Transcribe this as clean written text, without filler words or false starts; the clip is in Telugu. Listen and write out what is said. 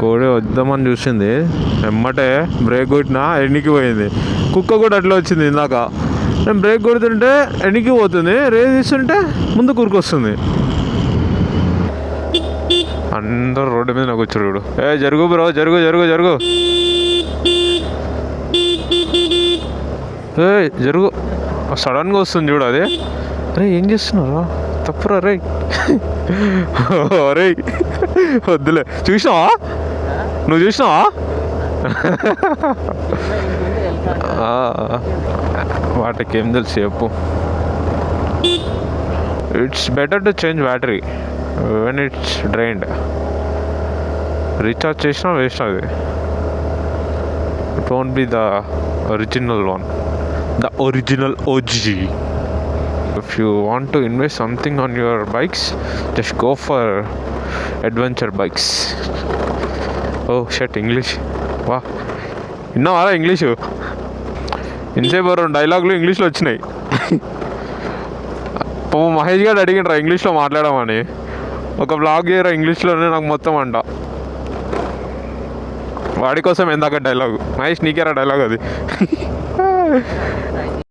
కోడి వద్దామని చూసింది, వెమ్మటే బ్రేక్ కొట్టినా ఎన్నికి పోయింది. కుక్క కూడా అట్లా వచ్చింది ఇందాక. నేను బ్రేక్ కొడుతుంటే ఎన్నికి పోతుంది, రేస్ ఇస్తుంటే ముందు కూరుకొస్తుంది. అందరూ రోడ్డు మీద నాకు వచ్చారు చూడు. జరుగు బ్రో, జరుగు జరుగు జరుగు, జరుగు. సడన్గా వస్తుంది చూడు అది. అరే ఏం చేస్తున్నారా, తప్పురా రే. అరే వద్దులే. చూసినావా, నువ్వు చూసినావా? వాటికి ఏం తెలుసు చెప్పు. It's better to change battery when it's drained. Recharge చేసినా వేస్ట్ అది. It won't be the original one, the original OG. If you want to invest something on your bikes, just go for adventure bikes. Oh shit, English. Wow, విన్నావా ఇంగ్లీషు? ఇంతసేపు రెండు డైలాగులు ఇంగ్లీష్లో వచ్చినాయి. మహేష్ గారు అడిగినరా ఇంగ్లీష్లో మాట్లాడమని. ఒక బ్లాగ్ చేయరా ఇంగ్లీష్లోనే, నాకు మొత్తం అంట. వాడి కోసం ఎందాక డైలాగు. మహేష్ నీకేరా డైలాగ్ అది.